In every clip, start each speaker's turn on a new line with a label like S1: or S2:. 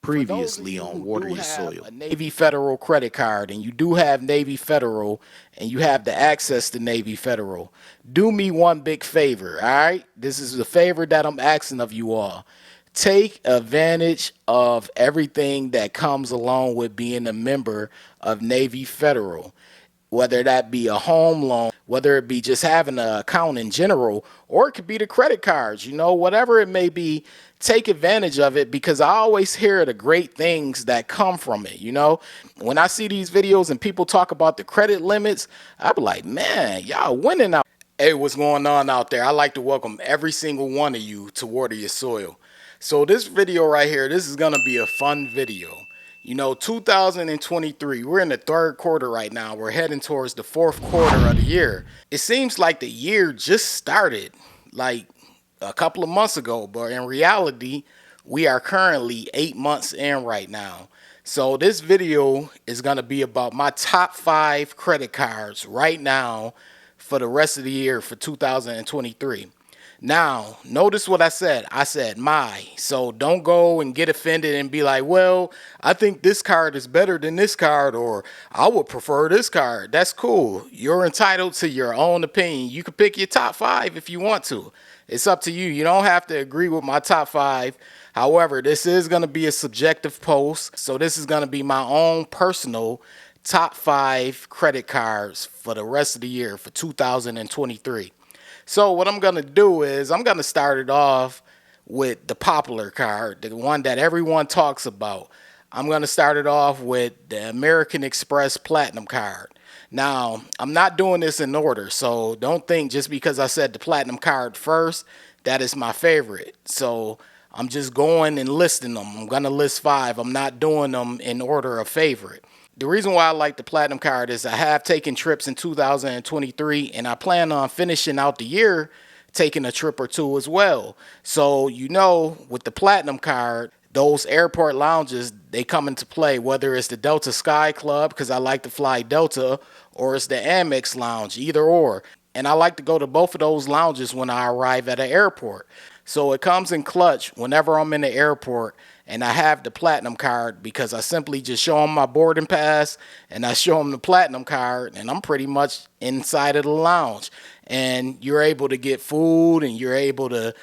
S1: Previously on Water Your Soil. A Navy Federal credit card and you do have Navy Federal and you have the access to Navy Federal, do me one big favor, all right? This is the favor that I'm asking of you all. Take advantage of everything that comes along with being a member of Navy Federal, whether that be a home loan, whether it be just having an account in general, or it could be the credit cards, whatever it may be. Take advantage of it, because I always hear the great things that come from it. When I see these videos and people talk about the credit limits, I be like, man, y'all winning out. Hey, what's going on out there? I'd like to welcome every single one of you to Water Your Soil. So this video right here, this is going to be a fun video. 2023, we're in the third quarter right now. We're heading towards the fourth quarter of the year. It seems like the year just started like a couple of months ago, but in reality, we are currently 8 months in right now. So this video is going to be about my top 5 credit cards right now for the rest of the year for 2023. Now, notice what I said. I said my. So don't go and get offended and be like, well, I think this card is better than this card, or I would prefer this card. That's cool. You're entitled to your own opinion. You can pick your top 5 if you want to. It's up to you. You don't have to agree with my top 5. However, this is going to be a subjective post. So this is going to be my own personal top 5 credit cards for the rest of the year for 2023. So what I'm going to do is I'm going to start it off with the popular card, the one that everyone talks about. I'm going to start it off with the American Express Platinum card. Now, I'm not doing this in order, so don't think just because I said the Platinum card first, that is my favorite. So I'm just going and listing them. I'm going to list 5. I'm not doing them in order of favorite. The reason why I like the Platinum card is I have taken trips in 2023, and I plan on finishing out the year taking a trip or two as well. So, with the Platinum card, those airport lounges, they come into play, whether it's the Delta Sky Club, because I like to fly Delta, or it's the Amex Lounge, either or. And I like to go to both of those lounges when I arrive at an airport. So it comes in clutch whenever I'm in the airport and I have the Platinum card, because I simply just show them my boarding pass and I show them the Platinum card, and I'm pretty much inside of the lounge. And you're able to get food and you're able to,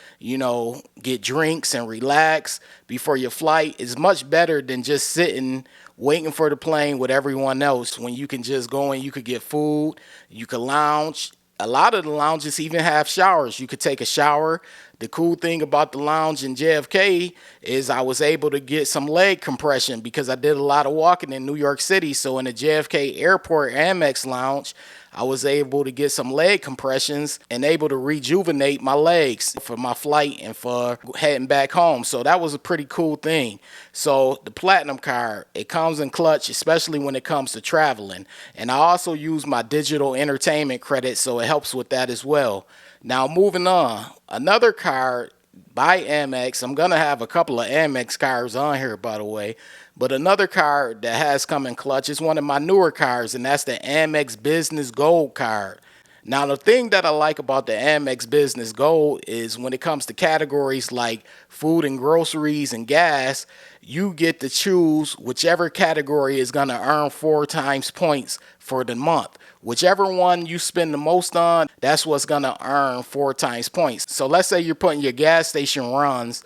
S1: get drinks and relax before your flight. Is much better than just sitting waiting for the plane with everyone else, when you can just go and you could get food, you could lounge. A lot of the lounges even have showers. You could take a shower. The cool thing about the lounge in JFK is I was able to get some leg compression because I did a lot of walking in New York City. So in the JFK Airport Amex Lounge, I was able to get some leg compressions and able to rejuvenate my legs for my flight and for heading back home. So that was a pretty cool thing. So the Platinum card, it comes in clutch, especially when it comes to traveling. And I also use my digital entertainment credit, so it helps with that as well. Now, moving on, another card by Amex. I'm going to have a couple of Amex cards on here, by the way. But another card that has come in clutch is one of my newer cards, and that's the Amex Business Gold card. Now, the thing that I like about the Amex Business Gold is when it comes to categories like food and groceries and gas, you get to choose whichever category is going to earn 4 times points for the month. Whichever one you spend the most on, that's what's going to earn 4 times points. So let's say you're putting your gas station runs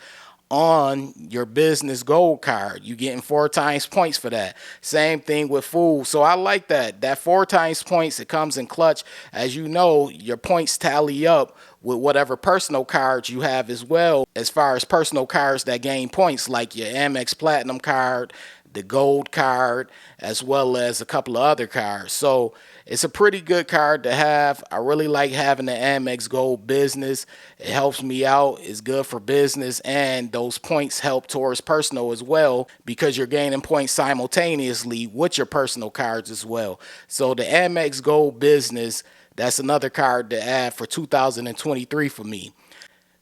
S1: on your Business Gold card. You're getting 4 times points for that. Same thing with food. So I like that. That 4 times points, it comes in clutch. As you know, your points tally up with whatever personal cards you have as well, as far as personal cards that gain points, like your Amex Platinum card, the Gold card, as well as a couple of other cards. So it's a pretty good card to have. I really like having the Amex Gold Business. It helps me out. It's good for business, and those points help towards personal as well, because you're gaining points simultaneously with your personal cards as well. So the Amex Gold Business, that's another card to add for 2023 for me.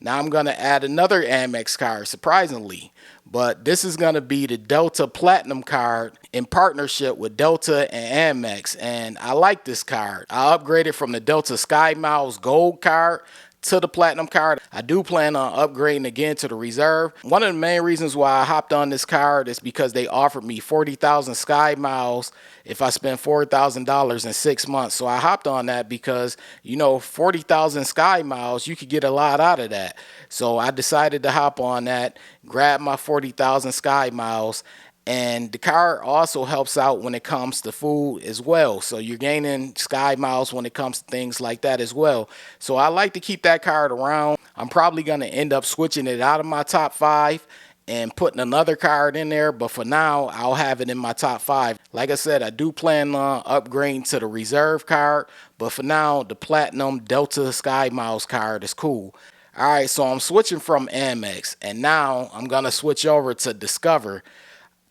S1: Now I'm going to add another Amex card, surprisingly, but this is going to be the Delta Platinum card in partnership with Delta and Amex, and I like this card. I upgraded from the Delta SkyMiles Gold card to the Platinum card. I do plan on upgrading again to the Reserve. One of the main reasons why I hopped on this card is because they offered me 40,000 SkyMiles if I spend $4,000 in 6 months. So I hopped on that because, you know, 40,000 SkyMiles, you could get a lot out of that. So I decided to hop on that, grab my 40,000 SkyMiles. And the card also helps out when it comes to food as well. So you're gaining SkyMiles when it comes to things like that as well. So I like to keep that card around. I'm probably going to end up switching it out of my top 5 and putting another card in there. But for now, I'll have it in my top 5. Like I said, I do plan on upgrading to the Reserve card. But for now, the Platinum Delta SkyMiles card is cool. All right, so I'm switching from Amex. And now I'm going to switch over to Discover.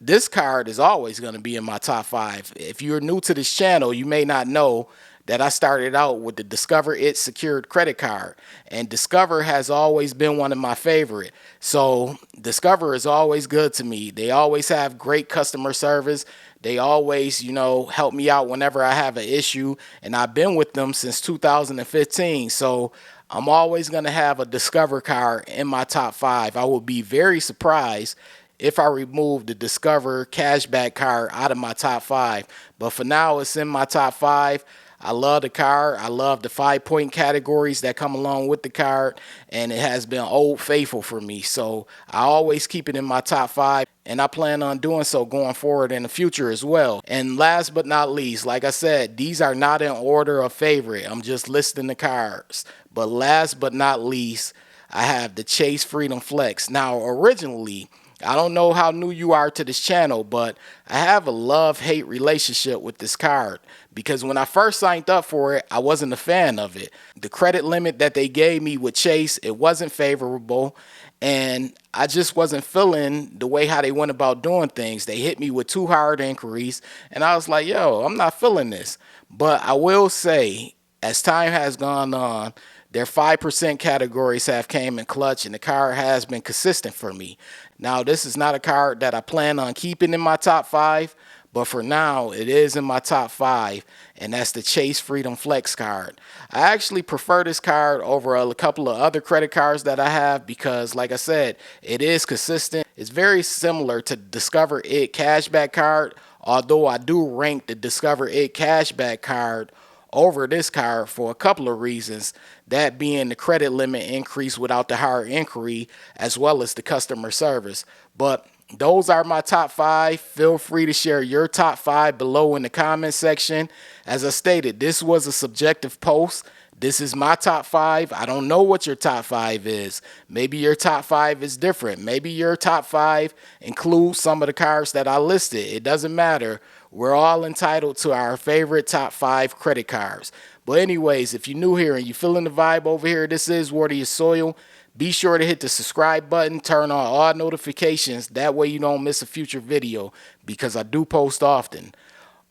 S1: This card is always going to be in my top 5. If you're new to this channel, you may not know that I started out with the Discover It secured credit card. And Discover has always been one of my favorite. So Discover is always good to me. They always have great customer service. They always, you know, help me out whenever I have an issue. And I've been with them since 2015. So I'm always going to have a Discover card in my top 5. I would be very surprised if I remove the Discover cashback card out of my top 5. But for now, it's in my top 5. I love the card. I love the 5-point categories that come along with the card. And it has been old faithful for me. So I always keep it in my top 5. And I plan on doing so going forward in the future as well. And last but not least, like I said, these are not in order of favorite. I'm just listing the cards. But last but not least, I have the Chase Freedom Flex. Now, originally, I don't know how new you are to this channel, but I have a love-hate relationship with this card because when I first signed up for it, I wasn't a fan of it. The credit limit that they gave me with Chase, it wasn't favorable, and I just wasn't feeling the way how they went about doing things. They hit me with 2 hard inquiries, and I was like, yo, I'm not feeling this. But I will say, as time has gone on, their 5% categories have came in clutch, and the card has been consistent for me. Now, this is not a card that I plan on keeping in my top 5, but for now, it is in my top 5, and that's the Chase Freedom Flex card. I actually prefer this card over a couple of other credit cards that I have because, like I said, it is consistent. It's very similar to Discover It cashback card, although I do rank the Discover It cashback card over this card for a couple of reasons, that being the credit limit increase without the hard inquiry, as well as the customer service. But those are my top 5. Feel free to share your top 5 below in the comment section. As I stated, this was a subjective post. This is my top 5. I don't know what your top 5 is. Maybe your top 5 is different. Maybe your top 5 includes some of the cards that I listed. It doesn't matter. We're all entitled to our favorite top 5 credit cards. But anyways, if you're new here and you're feeling the vibe over here, this is Water Your Soil. Be sure to hit the subscribe button, turn on all notifications. That way you don't miss a future video because I do post often.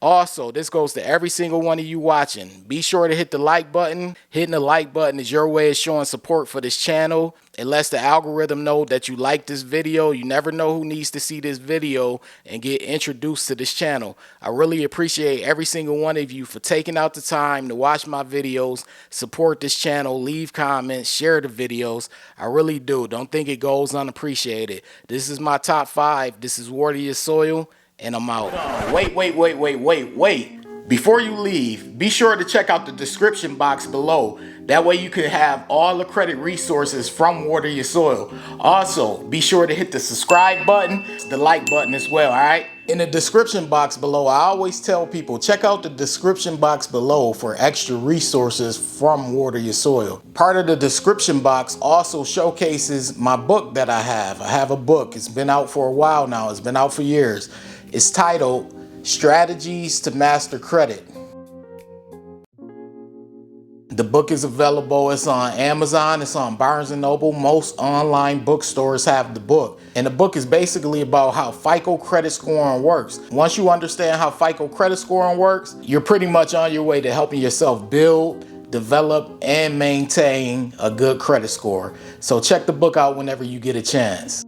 S1: Also, this goes to every single one of you watching. Be sure to hit the like button. Hitting the like button is your way of showing support for this channel. It lets the algorithm know that you like this video. You never know who needs to see this video and get introduced to this channel. I really appreciate every single one of you for taking out the time to watch my videos, support this channel, leave comments, share the videos. I really do. Don't think it goes unappreciated. This is my top 5. This is Water Your Soil. And I'm out. Wait. Before you leave, be sure to check out the description box below. That way you can have all the credit resources from Water Your Soil. Also, be sure to hit the subscribe button, the like button as well, all right? In the description box below, I always tell people, check out the description box below for extra resources from Water Your Soil. Part of the description box also showcases my book that I have. I have a book. It's been out for a while now. It's been out for years. It's titled Strategies to Master Credit. The book is available. It's on Amazon. It's on Barnes & Noble. Most online bookstores have the book. And the book is basically about how FICO credit scoring works. Once you understand how FICO credit scoring works, you're pretty much on your way to helping yourself build, develop, and maintain a good credit score. So check the book out whenever you get a chance.